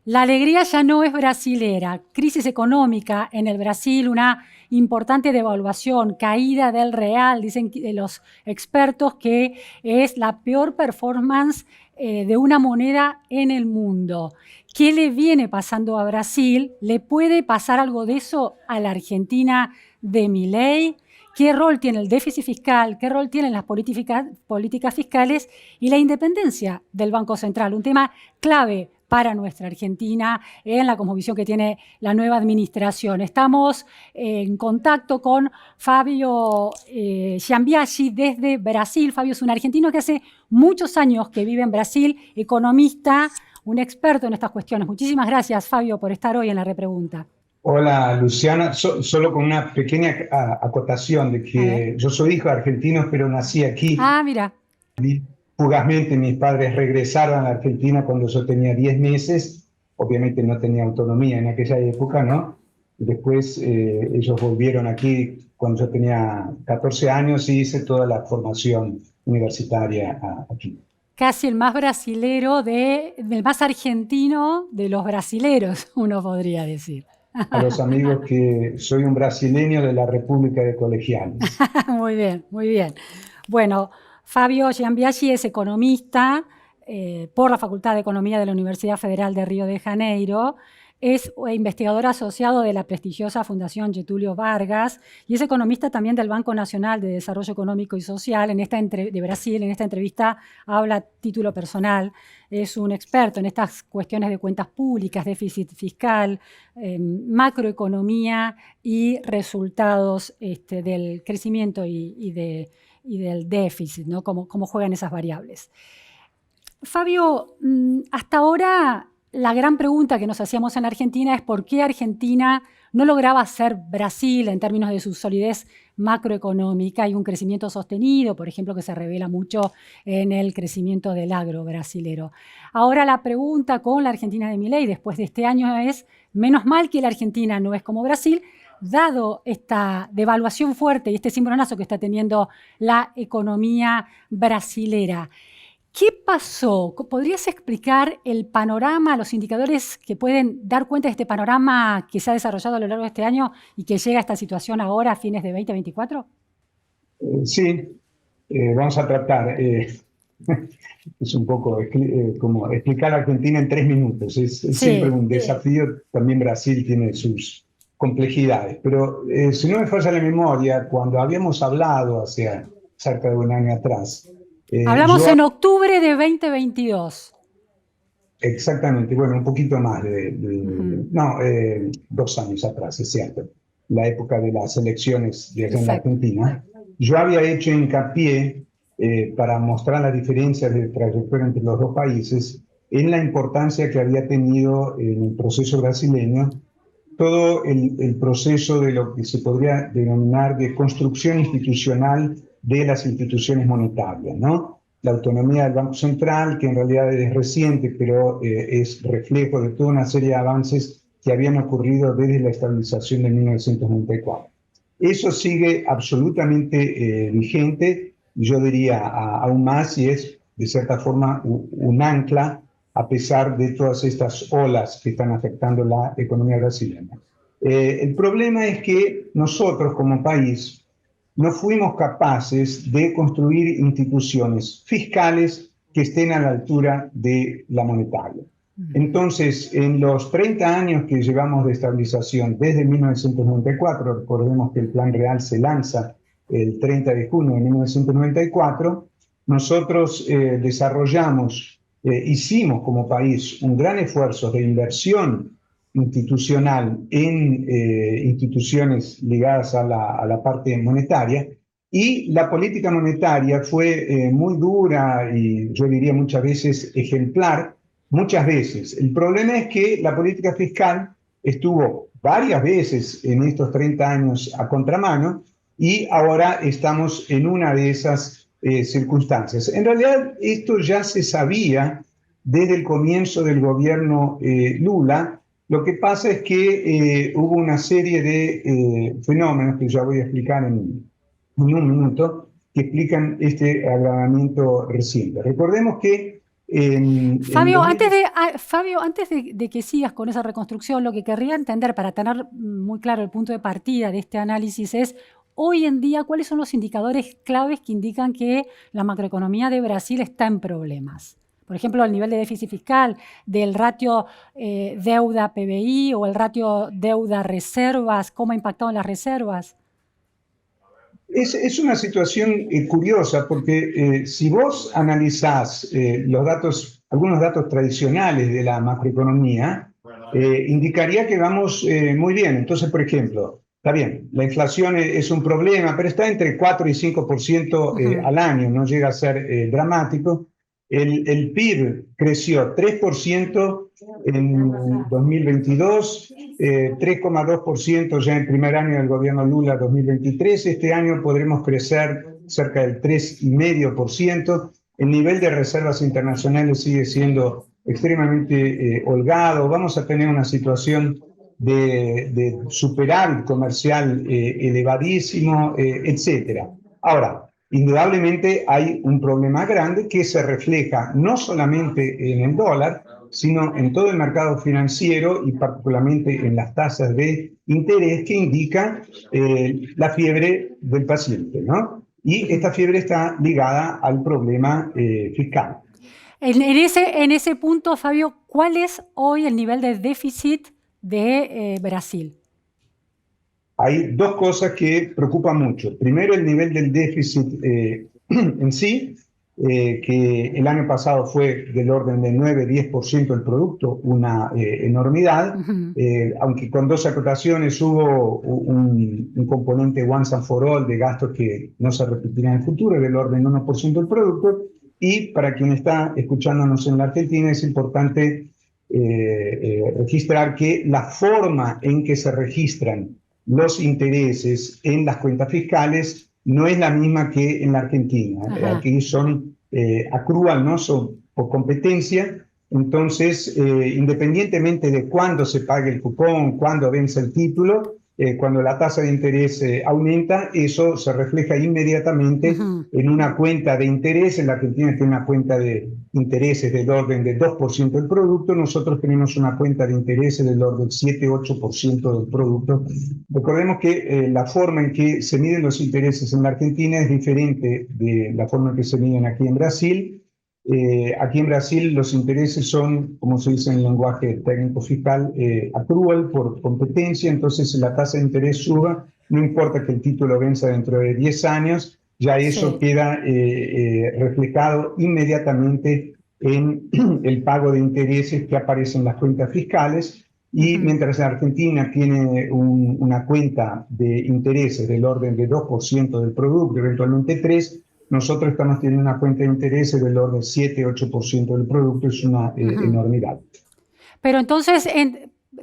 La alegría ya no es brasilera. Crisis económica en el Brasil, una importante devaluación, caída del real, dicen los expertos que es la peor performance de una moneda en el mundo. ¿Qué le viene pasando a Brasil? ¿Le puede pasar algo de eso a la Argentina de Milei? ¿Qué rol tiene el déficit fiscal? ¿Qué rol tienen las políticas fiscales y la independencia del Banco Central? Un tema clave para nuestra Argentina en la cosmovisión que tiene la nueva administración. Estamos en contacto con Fabio Giambiasi desde Brasil. Fabio es un argentino que hace muchos años que vive en Brasil, economista, un experto en estas cuestiones. Muchísimas gracias, Fabio, por estar hoy en la repregunta. Hola Luciana, solo con una pequeña acotación de A ver. que yo soy hijo de argentinos, pero nací aquí. Ah, mira. Fugazmente mis padres regresaron a la Argentina cuando yo tenía 10 meses. Obviamente no tenía autonomía en aquella época, ¿no? Después ellos volvieron aquí cuando yo tenía 14 años y hice toda la formación universitaria aquí. Casi el más brasilero, el más argentino de los brasileros, uno podría decir. A los amigos que soy un brasileño de la República de Colegiales. Muy bien, muy bien. Bueno, Fabio Giambiasi es economista por la Facultad de Economía de la Universidad Federal de Río de Janeiro. Es investigador asociado de la prestigiosa Fundación Getúlio Vargas y es economista también del Banco Nacional de Desarrollo Económico y Social de Brasil. En esta entrevista habla a título personal. Es un experto en estas cuestiones de cuentas públicas, déficit fiscal, macroeconomía y resultados del crecimiento y del déficit, ¿no? Cómo juegan esas variables. Fabio, hasta ahora la gran pregunta que nos hacíamos en Argentina es por qué Argentina no lograba ser Brasil en términos de su solidez macroeconómica y un crecimiento sostenido, por ejemplo, que se revela mucho en el crecimiento del agro brasilero. Ahora la pregunta con la Argentina de Milei después de este año es, menos mal que la Argentina no es como Brasil, dado esta devaluación fuerte y este cimbronazo que está teniendo la economía brasilera. ¿Qué pasó? ¿Podrías explicar el panorama, los indicadores que pueden dar cuenta de este panorama que se ha desarrollado a lo largo de este año y que llega a esta situación ahora a fines de 2024? Sí, vamos a tratar. Es un poco como explicar a Argentina en 3 minutos. Es siempre Sí. un desafío. También Brasil tiene sus complejidades. Pero si no me falla la memoria, cuando habíamos hablado hace cerca de un año atrás, Hablamos yo en octubre de 2022. exactamente, bueno, un poquito más Ujú. no, 2 años atrás, es cierto, la época de las elecciones de allá en la Exacto. Argentina, yo había hecho hincapié para mostrar la diferencia de trayectoria entre los dos países en la importancia que había tenido en el proceso brasileño todo el proceso de lo que se podría denominar de construcción institucional de las instituciones monetarias, ¿no? La autonomía del Banco Central, que en realidad es reciente, pero es reflejo de toda una serie de avances que habían ocurrido desde la estabilización de 1994. Eso sigue absolutamente vigente, yo diría aún más, y es de cierta forma un ancla a pesar de todas estas olas que están afectando la economía brasileña. El problema es que nosotros como país no fuimos capaces de construir instituciones fiscales que estén a la altura de la monetaria. Entonces, en los 30 años que llevamos de estabilización, desde 1994, recordemos que el Plan Real se lanza el 30 de junio de 1994, nosotros hicimos como país un gran esfuerzo de inversión institucional en instituciones ligadas a la parte monetaria, y la política monetaria fue muy dura y yo diría muchas veces ejemplar, muchas veces. El problema es que la política fiscal estuvo varias veces en estos 30 años a contramano y ahora estamos en una de esas circunstancias. En realidad esto ya se sabía desde el comienzo del gobierno Lula. Lo que pasa es que hubo una serie de fenómenos que ya voy a explicar en un minuto, que explican este agravamiento reciente. Recordemos que En Fabio, 2000, Fabio, antes de que sigas con esa reconstrucción, lo que querría entender para tener muy claro el punto de partida de este análisis es, hoy en día, ¿cuáles son los indicadores claves que indican que la macroeconomía de Brasil está en problemas? Por ejemplo, el nivel de déficit fiscal, del ratio deuda-PBI o el ratio deuda-reservas, ¿cómo ha impactado en las reservas? es una situación curiosa porque si vos analizás los datos, algunos datos tradicionales de la macroeconomía, indicaría que vamos muy bien. Entonces, por ejemplo, está bien, la inflación es un problema, pero está entre 4 y 5% Ujú. al año, no llega a ser dramático. El PIB creció 3% en 2022, 3,2% ya en el primer año del gobierno Lula 2023. Este año podremos crecer cerca del 3,5%. El nivel de reservas internacionales sigue siendo extremadamente holgado. Vamos a tener una situación de superávit comercial elevadísimo, etcétera. Ahora, indudablemente hay un problema grande que se refleja no solamente en el dólar, sino en todo el mercado financiero y particularmente en las tasas de interés que indican la fiebre del paciente, ¿no? Y esta Ujú. fiebre está ligada al problema fiscal. En ese punto, Fabio, ¿cuál es hoy el nivel de déficit de Brasil? Hay dos cosas que preocupan mucho. Primero, el nivel del déficit en sí, que el año pasado fue del orden del 9-10% del producto, una enormidad, Ujú. aunque con dos acotaciones hubo un componente once and for all de gastos que no se repetirán en el futuro, del orden del 1% del producto. Y para quien está escuchándonos en la Argentina, es importante registrar que la forma en que se registran los intereses en las cuentas fiscales no es la misma que en la Argentina. Ajá. Aquí son accrual, ¿no? Son por competencia. Entonces, independientemente de cuándo se pague el cupón, cuándo vence el título, cuando la tasa de interés aumenta, eso se refleja inmediatamente Ujú. en una cuenta de interés. En la Argentina tiene una cuenta de intereses del orden del 2% del producto, nosotros tenemos una cuenta de intereses del orden del 7-8% del producto. Recordemos que la forma en que se miden los intereses en la Argentina es diferente de la forma en que se miden aquí en Brasil. Aquí en Brasil los intereses son, como se dice en el lenguaje técnico fiscal, accrual por competencia. Entonces si la tasa de interés suba, no importa que el título venza dentro de 10 años, ya eso Sí. queda reflejado inmediatamente en el pago de intereses que aparecen en las cuentas fiscales. Y Ujú. mientras Argentina tiene una cuenta de intereses del orden de 2% del producto, eventualmente 3%, nosotros estamos teniendo una cuenta de intereses del orden 7-8% del producto, es una Ujú. enormidad. Pero entonces,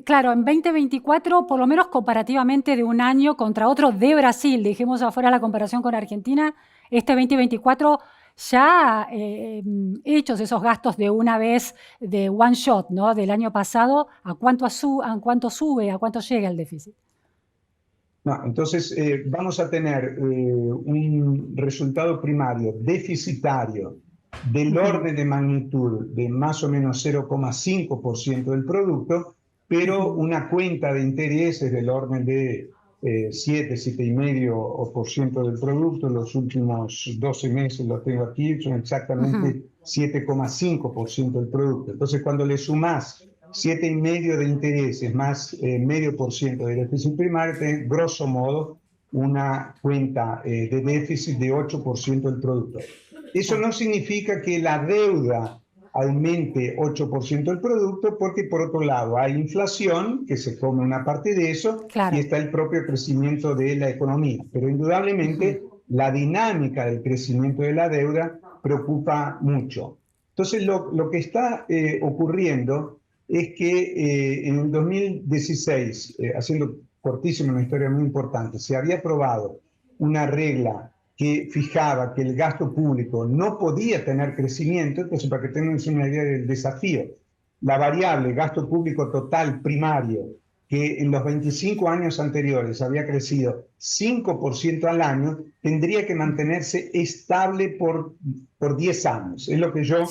claro, en 2024, por lo menos comparativamente de un año contra otro de Brasil, dejemos afuera la comparación con Argentina, este 2024 ya hechos esos gastos de una vez, de one shot, ¿no? Del año pasado, ¿a cuánto sube, a cuánto llega el déficit? No, entonces, vamos a tener un resultado primario deficitario del Ujú. orden de magnitud de más o menos 0,5% del producto, pero Ujú. una cuenta de intereses del orden de 7,5% del producto. Los últimos 12 meses los tengo aquí, son Ujú. exactamente 7,5% del producto. Entonces, cuando le sumás 7,5% de intereses más medio por ciento del déficit primario, tenés, grosso modo, una cuenta de déficit de 8% del producto. Eso Claro. no significa que la deuda aumente 8% del producto, porque por otro lado hay inflación que se come una parte de eso y Claro. está el propio crecimiento de la economía. Pero Ujú. indudablemente la dinámica del crecimiento de la deuda preocupa mucho. Entonces, lo que está ocurriendo es que en el 2016, haciendo cortísimo una historia muy importante, se había aprobado una regla que fijaba que el gasto público no podía tener crecimiento. Entonces, para que tengan una idea del desafío, la variable gasto público total primario, que en los 25 años anteriores había crecido 5% al año, tendría que mantenerse estable por 10 años. Es lo que yo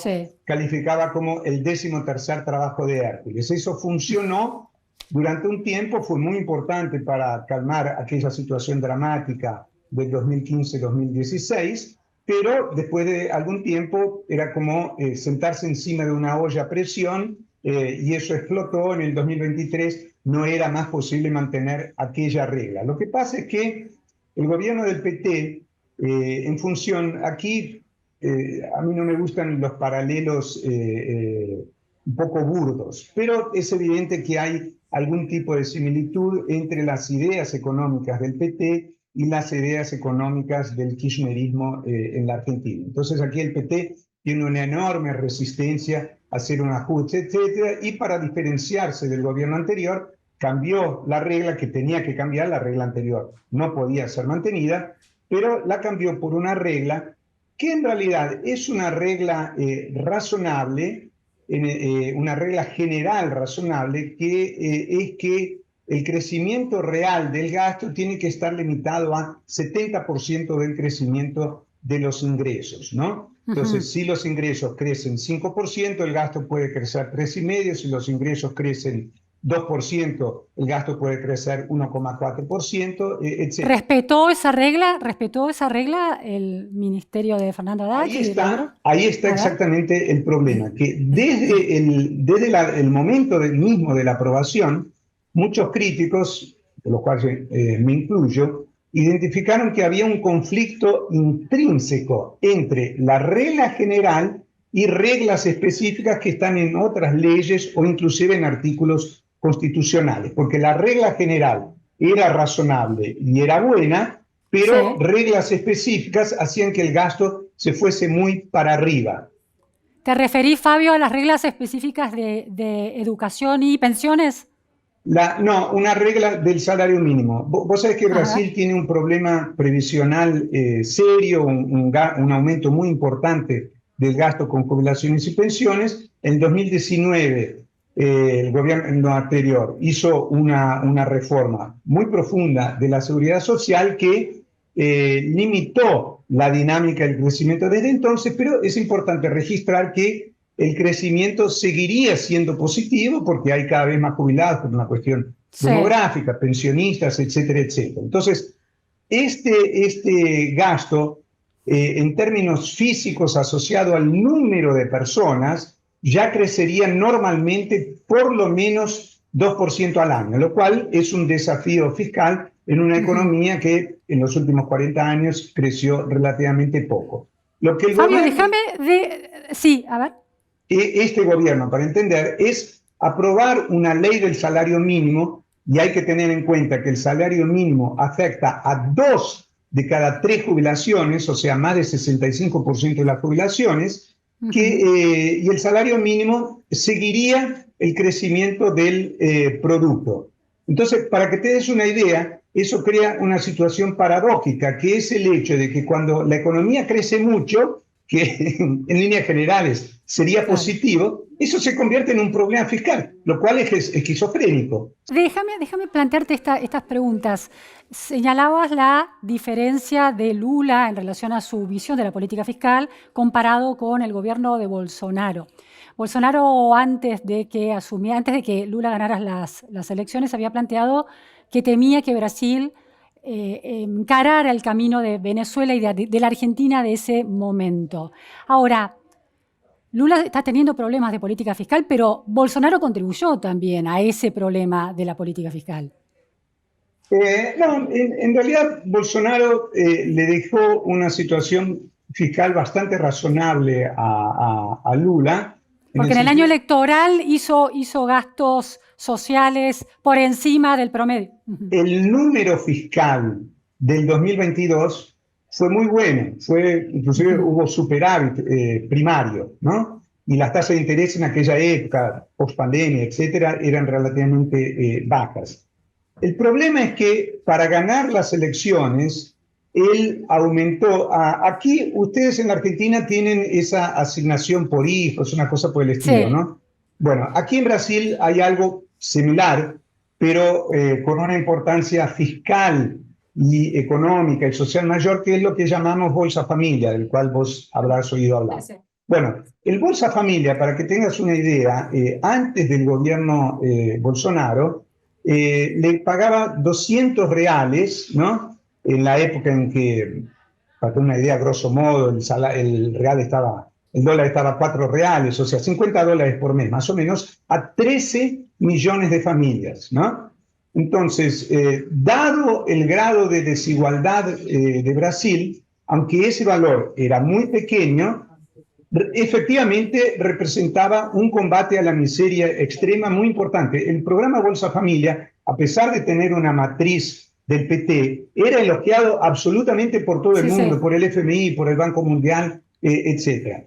calificaba como el 13º trabajo de Hércules. Eso funcionó durante un tiempo, fue muy importante para calmar aquella situación dramática del 2015-2016, pero después de algún tiempo era como sentarse encima de una olla a presión, y eso explotó en el 2023. No era más posible mantener aquella regla. Lo que pasa es que el gobierno del PT, en función, aquí a mí no me gustan los paralelos un poco burdos, pero es evidente que hay algún tipo de similitud entre las ideas económicas del PT y las ideas económicas del kirchnerismo en la Argentina. Entonces aquí el PT tiene una enorme resistencia a hacer un ajuste, etcétera, y para diferenciarse del gobierno anterior, cambió la regla que tenía que cambiar. La regla anterior no podía ser mantenida, pero la cambió por una regla que en realidad es una regla razonable, una regla general razonable, que es que el crecimiento real del gasto tiene que estar limitado a 70% del crecimiento de los ingresos, ¿no? Entonces, si los ingresos crecen 5%, el gasto puede crecer 3,5%. Si los ingresos crecen 2%, el gasto puede crecer 1,4%, etc. ¿Respetó esa regla el ministerio de Fernando Haddad? Ahí está exactamente el problema, que desde el momento mismo de la aprobación, muchos críticos, de los cuales me incluyo, identificaron que había un conflicto intrínseco entre la regla general y reglas específicas que están en otras leyes o inclusive en artículos constitucionales, porque la regla general era razonable y era buena, pero reglas específicas hacían que el gasto se fuese muy para arriba. ¿Te referís, Fabio, a las reglas específicas de educación y pensiones? No, una regla del salario mínimo. Vos sabés que Brasil tiene un problema previsional serio, un aumento muy importante del gasto con jubilaciones y pensiones. En 2019, el gobierno anterior hizo una reforma muy profunda de la seguridad social que limitó la dinámica del crecimiento desde entonces, pero es importante registrar que el crecimiento seguiría siendo positivo porque hay cada vez más jubilados por una cuestión demográfica, pensionistas, etcétera, etcétera. Entonces, este gasto, en términos físicos asociado al número de personas, ya crecería normalmente por lo menos 2% al año, lo cual es un desafío fiscal en una economía que en los últimos 40 años creció relativamente poco. Lo que el Fabio, gobierno, Sí, a ver. Este gobierno, para entender, es aprobar una ley del salario mínimo, y hay que tener en cuenta que el salario mínimo afecta a 2 de cada 3 jubilaciones, o sea, más del 65% de las jubilaciones, y el salario mínimo seguiría el crecimiento del producto. Entonces, para que te des una idea, eso crea una situación paradójica, que es el hecho de que cuando la economía crece mucho, que en líneas generales sería positivo, eso se convierte en un problema fiscal, lo cual es esquizofrénico. Déjame plantearte estas preguntas. Señalabas la diferencia de Lula en relación a su visión de la política fiscal comparado con el gobierno de Bolsonaro. Bolsonaro, antes de que Lula ganara las elecciones, había planteado que temía que Brasil encarara el camino de Venezuela y de la Argentina de ese momento. Ahora, Lula está teniendo problemas de política fiscal, pero Bolsonaro contribuyó también a ese problema de la política fiscal. No, en realidad Bolsonaro le dejó una situación fiscal bastante razonable a Lula. Porque en el año electoral hizo gastos sociales por encima del promedio. El número fiscal del 2022 fue muy bueno, inclusive hubo superávit primario, ¿no? Y las tasas de interés en aquella época, post-pandemia, etcétera, eran relativamente bajas. El problema es que para ganar las elecciones, él aumentó. Aquí ustedes en la Argentina tienen esa asignación por hijos, una cosa por el estilo, ¿no? Bueno, aquí en Brasil hay algo similar, pero con una importancia fiscal y económica y social mayor, que es lo que llamamos Bolsa Familia, del cual vos habrás oído hablar. Sí, sí. Bueno, el Bolsa Familia, para que tengas una idea, antes del gobierno Bolsonaro, le pagaba 200 reales, ¿no? En la época en que, para tener una idea, grosso modo, el dólar estaba a 4 reales, o sea, 50 dólares por mes, más o menos, a 13 millones de familias, ¿no? Entonces, dado el grado de desigualdad de Brasil, aunque ese valor era muy pequeño, efectivamente representaba un combate a la miseria extrema muy importante. El programa Bolsa Familia, a pesar de tener una matriz del PT, era elogiado absolutamente por todo el Sí, mundo, sí. por el FMI, por el Banco Mundial, etc.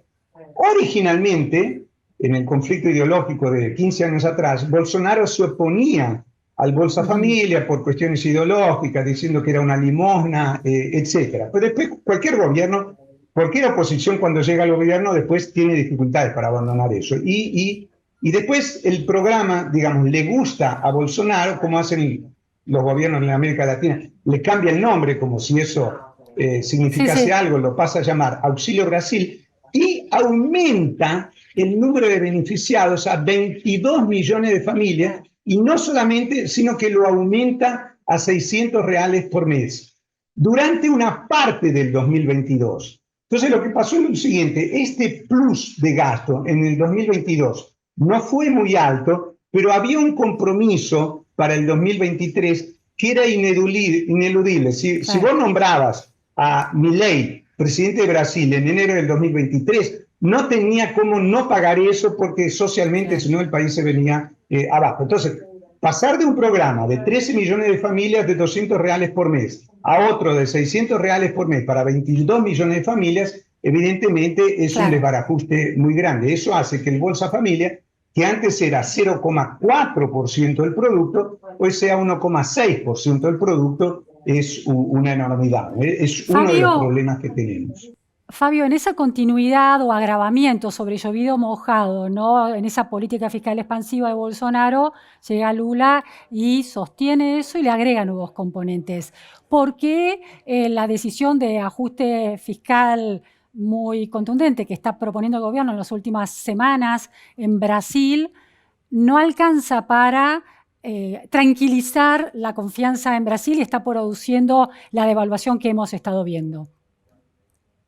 Originalmente, en el conflicto ideológico de 15 años atrás, Bolsonaro se oponía al Bolsa Familia por cuestiones ideológicas, diciendo que era una limosna, etc. Pero después cualquier gobierno, cualquier oposición cuando llega al gobierno después tiene dificultades para abandonar eso. Y después el programa, digamos, le gusta a Bolsonaro, como hacen los gobiernos en América Latina, le cambia el nombre como si eso Sí, significase sí. algo, lo pasa a llamar Auxilio Brasil, y aumenta el número de beneficiados a 22 millones de familias, y no solamente, sino que lo aumenta a 600 reales por mes, durante una parte del 2022. Entonces lo que pasó es lo siguiente, este plus de gasto en el 2022 no fue muy alto, pero había un compromiso para el 2023 que era ineludible. Si vos nombrabas a Milei presidente de Brasil en enero del 2023, no tenía cómo no pagar eso porque socialmente, si no, el país se venía abajo. Entonces, pasar de un programa de 13 millones de familias de 200 reales por mes a otro de 600 reales por mes para 22 millones de familias, evidentemente es un Claro. desbarajuste muy grande. Eso hace que el Bolsa Familia, que antes era 0,4% del producto, hoy sea 1,6% del producto. Es una enormidad. Es uno de los Fabio, problemas que tenemos. Fabio, en esa continuidad o agravamiento sobre llovido mojado, ¿no? En esa política fiscal expansiva de Bolsonaro, llega Lula y sostiene eso y le agrega nuevos componentes. ¿Por qué la decisión de ajuste fiscal muy contundente que está proponiendo el gobierno en las últimas semanas en Brasil no alcanza para tranquilizar la confianza en Brasil y está produciendo la devaluación que hemos estado viendo?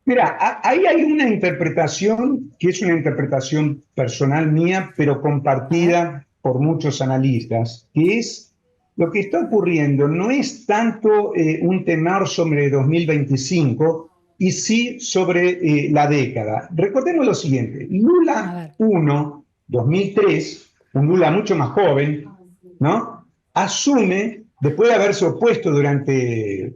Mira, ahí hay una interpretación que es una interpretación personal mía, pero A ver. compartida por muchos analistas, que es lo que está ocurriendo no es tanto un temor sobre 2025 y sí sobre la década. Recordemos lo siguiente, A Lula ver. 1, 2003, un Lula mucho más joven, ¿no? Asume, después de haberse opuesto durante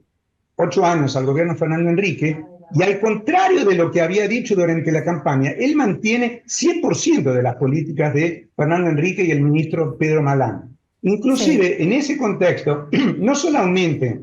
8 años al gobierno Fernando Enrique, y al contrario de lo que había dicho durante la campaña, él mantiene 100% de las políticas de Fernando Enrique y el ministro Pedro Malán. Sí. Inclusive, en ese contexto, no solamente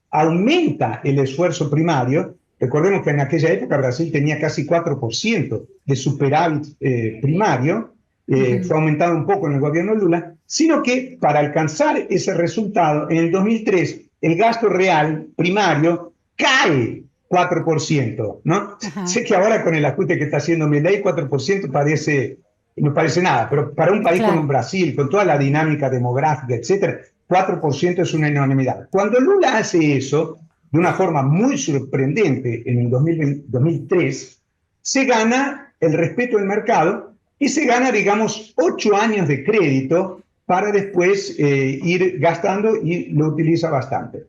aumenta el esfuerzo primario, recordemos que en aquella época Brasil tenía casi 4% de superávit primario, fue aumentado un poco en el gobierno Lula, sino que para alcanzar ese resultado, en el 2003, el gasto real primario cae 4%, ¿no? Ajá. Sé que ahora con el ajuste que está haciendo Milei, 4% no parece nada, pero para un país como Claro. Brasil, con toda la dinámica demográfica, etcétera, 4% es una enormidad. Cuando Lula hace eso, de una forma muy sorprendente en el 2003, se gana el respeto del mercado y se gana, digamos, 8 años de crédito para después ir gastando y lo utiliza bastante.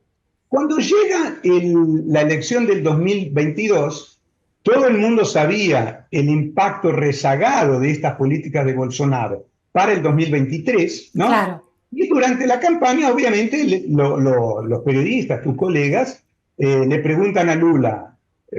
Cuando llega la elección del 2022, todo el mundo sabía el impacto rezagado de estas políticas de Bolsonaro para el 2023, ¿no? Claro. Y durante la campaña, obviamente, los periodistas, tus colegas, le preguntan a Lula,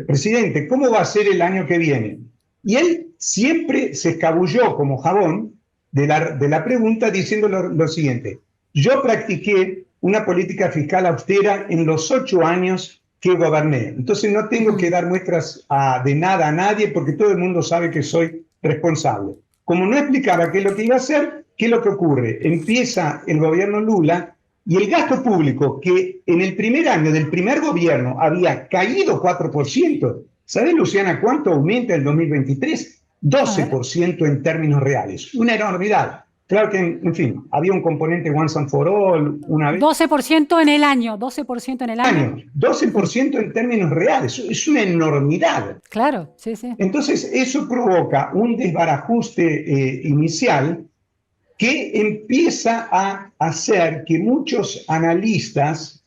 presidente, ¿cómo va a ser el año que viene? Y él siempre se escabulló como jabón de la pregunta diciendo lo siguiente, yo practiqué una política fiscal austera en los 8 años que goberné. Entonces no tengo que dar muestras de nada a nadie porque todo el mundo sabe que soy responsable. como no explicaba qué es lo que iba a hacer, ¿qué es lo que ocurre? Empieza el gobierno Lula y el gasto público, que en el primer año del primer gobierno había caído 4%, ¿sabes, Luciana, cuánto aumenta el 2023? A ver. 12% en términos reales, una enormidad. Claro que, en fin, había un componente once and for all, una vez 12% en el año, 12% en el al año. año, 12% en términos reales, es una enormidad. Claro, sí, sí. Entonces, eso provoca un desbarajuste inicial que empieza a hacer que muchos analistas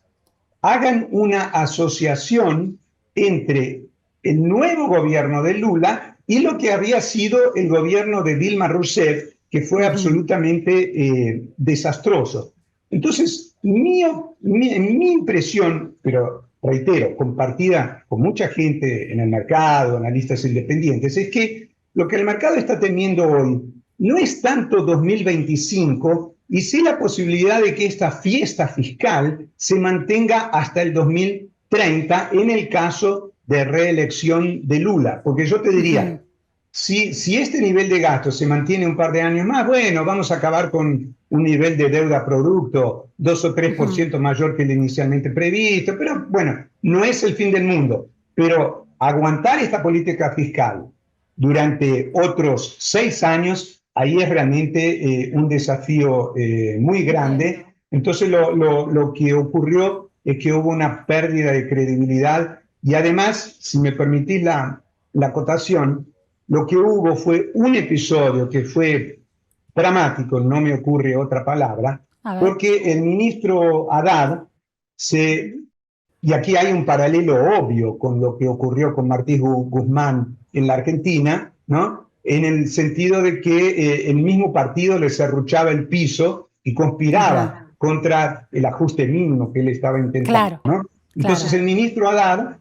hagan una asociación entre el nuevo gobierno de Lula y lo que había sido el gobierno de Dilma Rousseff, que fue absolutamente desastroso. Entonces, mi impresión, pero reitero, compartida con mucha gente en el mercado, analistas independientes, es que lo que el mercado está temiendo hoy no es tanto 2025, y sí la posibilidad de que esta fiesta fiscal se mantenga hasta el 2030 en el caso de reelección de Lula. Porque yo te diría, si este nivel de gasto se mantiene un par de años más, bueno, vamos a acabar con un nivel de deuda producto 2 o 3% mayor que el inicialmente previsto, pero bueno, no es el fin del mundo. Pero aguantar esta política fiscal durante otros 6 años, ahí es realmente un desafío muy grande. Entonces lo que ocurrió es que hubo una pérdida de credibilidad y además, si me permitís la acotación, lo que hubo fue un episodio que fue dramático, no me ocurre otra palabra, A ver. porque el ministro Haddad se... Y aquí hay un paralelo obvio con lo que ocurrió con Martí Guzmán en la Argentina, ¿no? En el sentido de que el mismo partido le serruchaba el piso y conspiraba contra el ajuste mínimo que él estaba intentando, Claro, ¿no? Entonces claro. el ministro Haddad,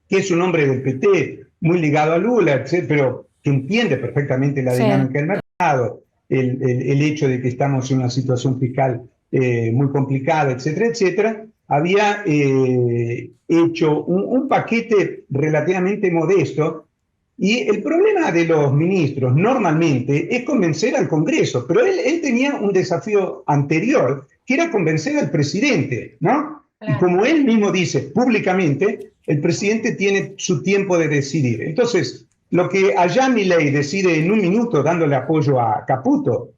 que es un hombre del PT, muy ligado a Lula, pero que entiende perfectamente la Sí, dinámica del mercado, el hecho de que estamos en una situación fiscal muy complicada, etcétera, etcétera, había hecho un paquete relativamente modesto. Y el problema de los ministros normalmente es convencer al Congreso, pero él tenía un desafío anterior, que era convencer al presidente, ¿no? Y como él mismo dice públicamente, el presidente tiene su tiempo de decidir. Entonces, lo que allá Milei decide en un minuto dándole apoyo a Caputo,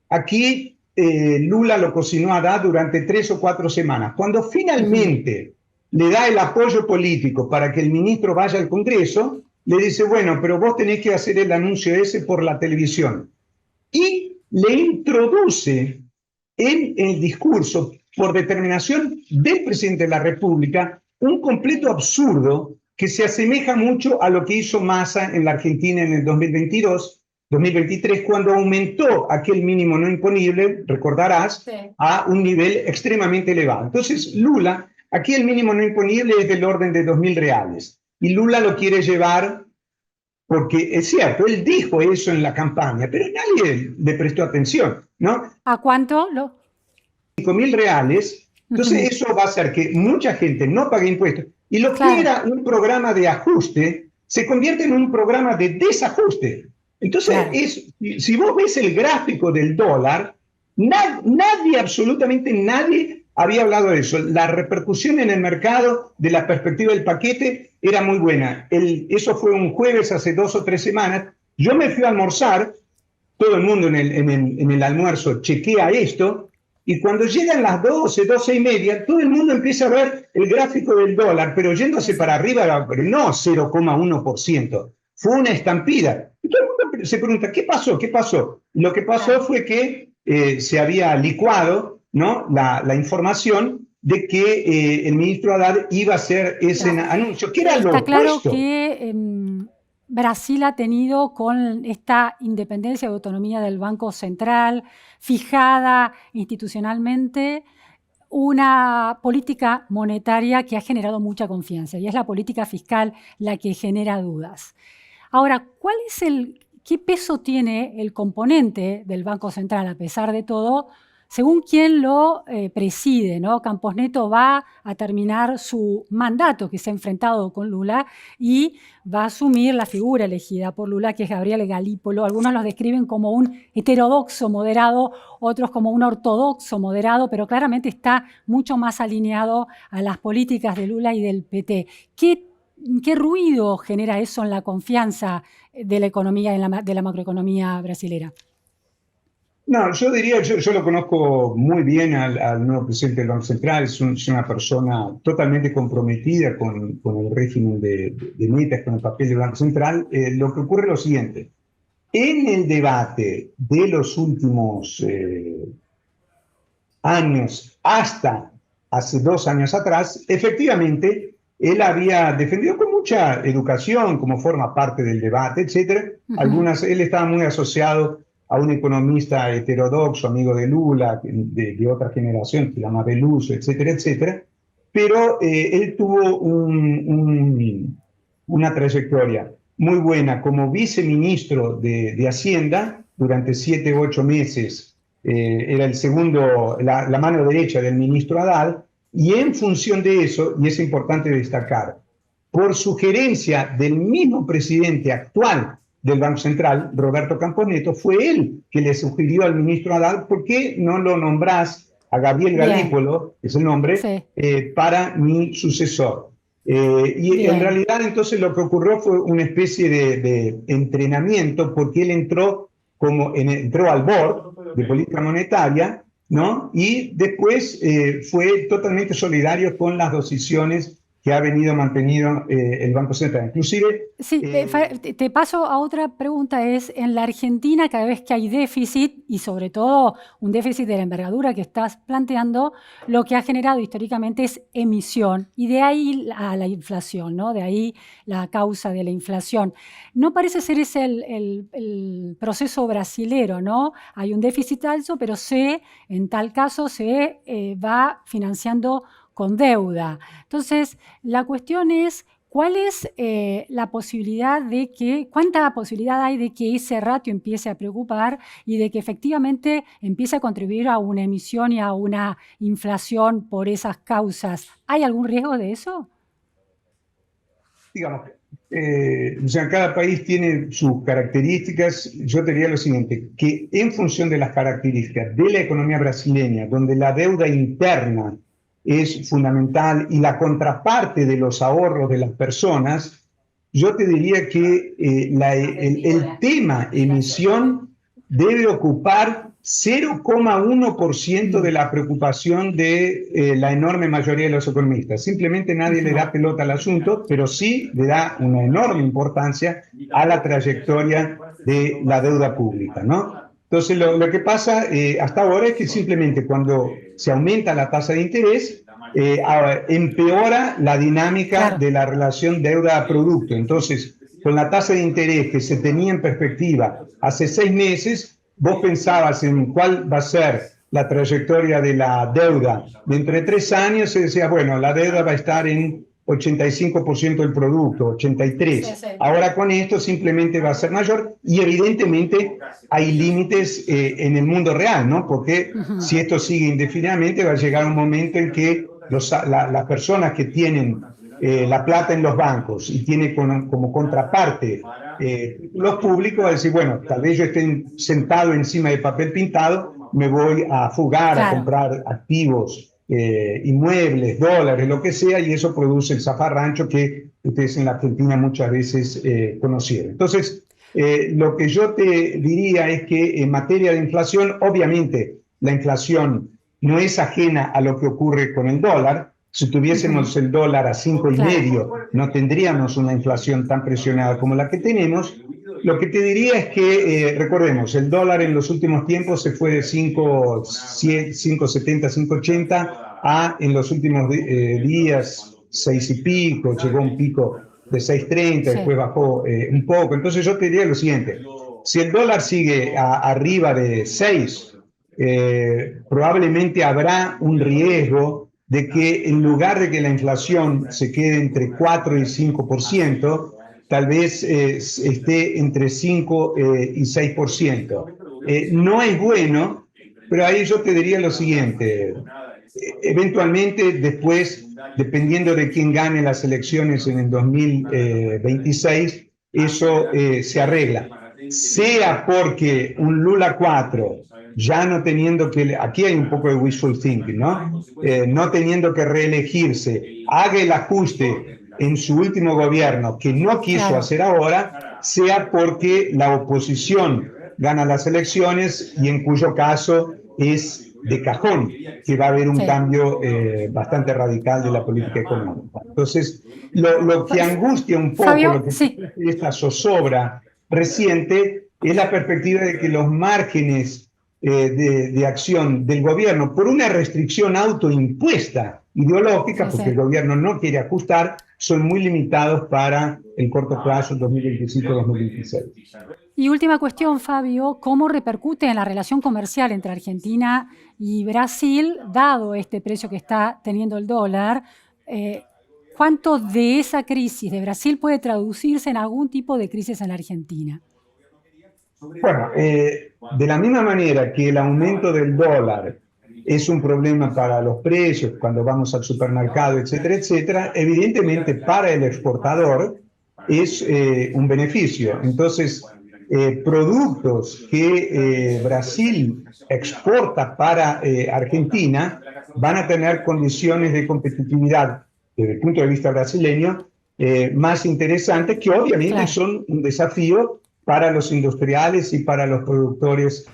aquí Lula lo cocinó a Haddad durante 3 o 4 semanas. Cuando finalmente le da el apoyo político para que el ministro vaya al Congreso, le dice, bueno, pero vos tenés que hacer el anuncio ese por la televisión. Y le introduce en el discurso, por determinación del presidente de la República, un completo absurdo que se asemeja mucho a lo que hizo Massa en la Argentina en el 2023, cuando aumentó aquel mínimo no imponible, recordarás, a un nivel extremadamente elevado. Entonces, Lula, aquí el mínimo no imponible es del orden de 2.000 reales, y Lula lo quiere llevar porque es cierto, él dijo eso en la campaña, pero nadie le prestó atención, ¿no? ¿A cuánto? 5.000 reales, entonces eso va a hacer que mucha gente no pague impuestos y lo que Claro, era un programa de ajuste se convierte en un programa de desajuste. Entonces, claro. si vos ves el gráfico del dólar, nadie, absolutamente nadie había hablado de eso. La repercusión en el mercado de la perspectiva del paquete era muy buena. Eso fue un jueves hace 2 o 3 semanas. Yo me fui a almorzar, todo el mundo en el almuerzo chequea esto, y cuando llegan las 12, 12:30, todo el mundo empieza a ver el gráfico del dólar, pero yéndose para arriba, pero no 0,1%. Fue una estampida. Y todo el mundo se pregunta, ¿qué pasó? ¿Qué pasó? Lo que pasó fue que se había licuado, ¿no?, la información de que el ministro Haddad iba a hacer ese anuncio, que era lo Está claro opuesto. que Brasil ha tenido, con esta independencia y autonomía del Banco Central fijada institucionalmente, una política monetaria que ha generado mucha confianza, y es la política fiscal la que genera dudas. Ahora, ¿qué peso tiene el componente del Banco Central, a pesar de todo, según quién lo preside, ¿no? Campos Neto va a terminar su mandato, que se ha enfrentado con Lula, y va a asumir la figura elegida por Lula, que es Gabriel Galípolo. Algunos los describen como un heterodoxo moderado, otros como un ortodoxo moderado, pero claramente está mucho más alineado a las políticas de Lula y del PT. ¿Qué ruido genera eso en la confianza de la economía, de la macroeconomía brasilera? No, yo diría, yo lo conozco muy bien al nuevo presidente del Banco Central, es una persona totalmente comprometida con el régimen de metas, con el papel del Banco Central. Lo que ocurre es lo siguiente, en el debate de los últimos años hasta hace 2 años atrás, efectivamente, él había defendido con mucha educación, como forma parte del debate, etcétera. Él estaba muy asociado a un economista heterodoxo, amigo de Lula, de otra generación, que se llama Beluso, etcétera, etcétera. Pero él tuvo una trayectoria muy buena como viceministro de Hacienda durante 7 u 8 meses. Era el segundo, la mano derecha del ministro Haddad, y en función de eso, y es importante destacar, por sugerencia del mismo presidente actual del Banco Central, Roberto Campos Neto, fue él que le sugirió al ministro Haddad, ¿por qué no lo nombrás a Gabriel Galípolo, que es el nombre, sí, para mi sucesor? Y bien, en realidad entonces lo que ocurrió fue una especie de entrenamiento, porque él entró al board de política monetaria, ¿no? Y después fue totalmente solidario con las decisiones que ha venido manteniendo el Banco Central. Inclusive... Sí, te paso a otra pregunta. En la Argentina, cada vez que hay déficit, y sobre todo un déficit de la envergadura que estás planteando, lo que ha generado históricamente es emisión, y de ahí la inflación, ¿no? De ahí la causa de la inflación. No parece ser ese el proceso brasilero, ¿no? Hay un déficit alto, pero en tal caso se va financiando con deuda. Entonces, la cuestión es, ¿cuál es cuánta posibilidad hay de que ese ratio empiece a preocupar y de que efectivamente empiece a contribuir a una emisión y a una inflación por esas causas? ¿Hay algún riesgo de eso? Digamos, o sea, cada país tiene sus características. Yo te diría lo siguiente, que en función de las características de la economía brasileña, donde la deuda interna es fundamental y la contraparte de los ahorros de las personas, yo te diría que el tema emisión debe ocupar 0,1% de la preocupación de la enorme mayoría de los economistas. Simplemente nadie le da pelota al asunto, pero sí le da una enorme importancia a la trayectoria de la deuda pública, ¿no? Entonces, lo que pasa hasta ahora es que simplemente cuando se aumenta la tasa de interés, empeora la dinámica de la relación deuda-producto. Entonces, con la tasa de interés que se tenía en perspectiva hace 6 meses, vos pensabas en cuál va a ser la trayectoria de la deuda dentro de 3 años, y decías, bueno, la deuda va a estar en 85% del producto, 83%. Sí, sí. Ahora con esto simplemente va a ser mayor, y evidentemente hay límites en el mundo real, ¿no? Porque si esto sigue indefinidamente, va a llegar un momento en que las personas que tienen la plata en los bancos y tiene como contraparte los públicos, a decir, bueno, tal vez yo esté sentado encima de papel pintado, me voy a fugar, a comprar activos, inmuebles, dólares, lo que sea, y eso produce el zafarrancho que ustedes en la Argentina muchas veces conocieron. Entonces, lo que yo te diría es que en materia de inflación, obviamente la inflación no es ajena a lo que ocurre con el dólar. Si tuviésemos el dólar a 5,5, no tendríamos una inflación tan presionada como la que tenemos. Lo que te diría es que, recordemos, el dólar en los últimos tiempos se fue de 5,70, 5,80 a en los últimos días 6 y pico, llegó a un pico de 6,30, después bajó un poco. Entonces yo te diría lo siguiente, si el dólar sigue arriba de 6, probablemente habrá un riesgo de que en lugar de que la inflación se quede entre 4 y 5%, tal vez esté entre 5 y 6%. No es bueno pero ahí yo te diría lo siguiente. Eventualmente, después, dependiendo de quién gane las elecciones en el 2026, eso se arregla. Sea porque un Lula 4, ya no teniendo que, aquí hay un poco de wishful thinking, ¿no? No teniendo que reelegirse, haga el ajuste en su último gobierno que no quiso hacer ahora, sea porque la oposición gana las elecciones y en cuyo caso es de cajón que va a haber un cambio bastante radical de la política económica. Entonces, lo que angustia un poco, Fabio, lo que esta zozobra reciente, es la perspectiva de que los márgenes de acción del gobierno, por una restricción autoimpuesta ideológica, porque el gobierno no quiere ajustar, son muy limitados para el corto plazo, 2025-2026. Y última cuestión, Fabio, ¿cómo repercute en la relación comercial entre Argentina y Brasil, dado este precio que está teniendo el dólar? ¿Cuánto de esa crisis de Brasil puede traducirse en algún tipo de crisis en la Argentina? Bueno, de la misma manera que el aumento del dólar es un problema para los precios cuando vamos al supermercado, etcétera, etcétera, evidentemente para el exportador es un beneficio. Entonces, productos que Brasil exporta para Argentina van a tener condiciones de competitividad desde el punto de vista brasileño más interesantes, que obviamente son un desafío para los industriales y para los productores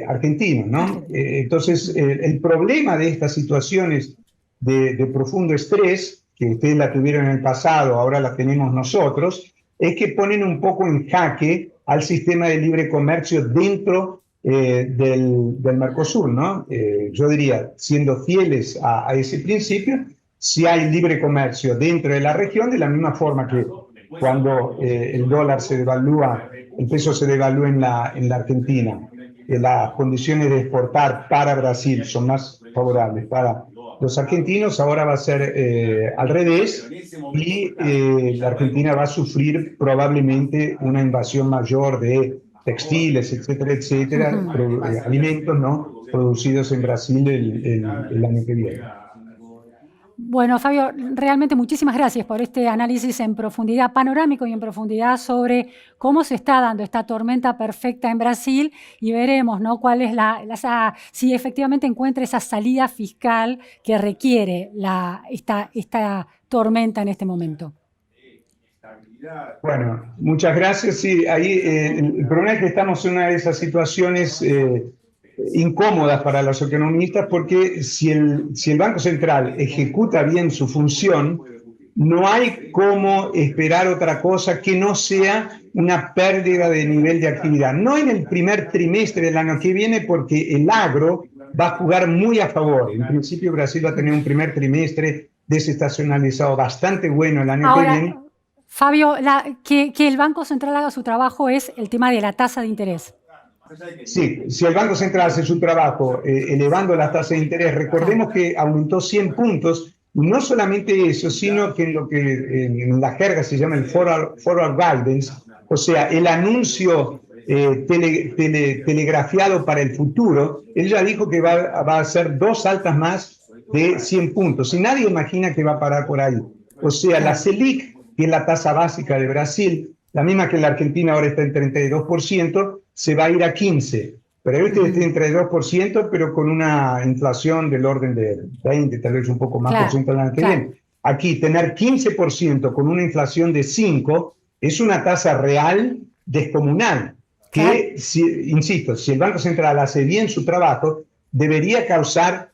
argentinos, ¿no? Entonces, el problema de estas situaciones de profundo estrés, que ustedes la tuvieron en el pasado, ahora la tenemos nosotros, es que ponen un poco en jaque al sistema de libre comercio dentro del Mercosur, ¿no? Yo diría, siendo fieles a ese principio, si hay libre comercio dentro de la región, de la misma forma que cuando el dólar se devalúa, el peso se devalúa en la Argentina, las condiciones de exportar para Brasil son más favorables para los argentinos, ahora va a ser al revés y la Argentina va a sufrir probablemente una invasión mayor de textiles, etcétera, etcétera, alimentos, ¿no?, producidos en Brasil el año que viene. Bueno, Fabio, realmente muchísimas gracias por este análisis en profundidad, panorámico y en profundidad sobre cómo se está dando esta tormenta perfecta en Brasil y veremos, ¿no?, cuál es si efectivamente encuentra esa salida fiscal que requiere esta tormenta en este momento. Bueno, muchas gracias. Sí, ahí el problema es que estamos en una de esas situaciones incómodas para los economistas, porque si el Banco Central ejecuta bien su función, no hay cómo esperar otra cosa que no sea una pérdida de nivel de actividad. No en el primer trimestre del año que viene, porque el agro va a jugar muy a favor. En principio, Brasil va a tener un primer trimestre desestacionalizado bastante bueno el año que viene. Fabio, que el Banco Central haga su trabajo es el tema de la tasa de interés. Sí, si el Banco Central hace su trabajo elevando las tasas de interés, recordemos que aumentó 100 puntos, no solamente eso, sino que en lo que en la jerga se llama el forward guidance, o sea, el anuncio telegrafiado para el futuro. Él ya dijo que va a hacer 2 altas más de 100 puntos, y nadie imagina que va a parar por ahí. O sea, la Selic, que es la tasa básica de Brasil, la misma que en la Argentina ahora está en 32%, se va a ir a 15%. Pero este está en 32%, pero con una inflación del orden de 20, tal vez un poco más por ciento el año que viene. Aquí, tener 15% con una inflación de 5% es una tasa real descomunal, que, insisto, si el Banco Central hace bien su trabajo, debería causar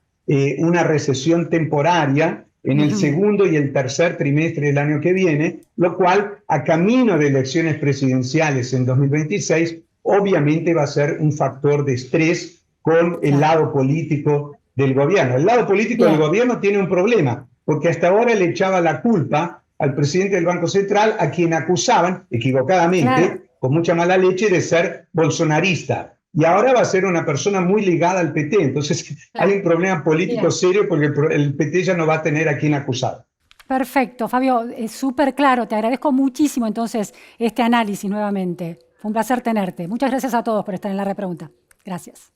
una recesión temporaria en el segundo y el tercer trimestre del año que viene, lo cual, a camino de elecciones presidenciales en 2026, obviamente va a ser un factor de estrés con el lado político del gobierno. El lado político del gobierno tiene un problema, porque hasta ahora le echaba la culpa al presidente del Banco Central, a quien acusaban, equivocadamente, con mucha mala leche, de ser bolsonarista. Y ahora va a ser una persona muy ligada al PT. Entonces hay un problema político serio, porque el PT ya no va a tener a quien acusar. Perfecto, Fabio, es súper claro. Te agradezco muchísimo entonces este análisis nuevamente. Fue un placer tenerte. Muchas gracias a todos por estar en la repregunta. Gracias.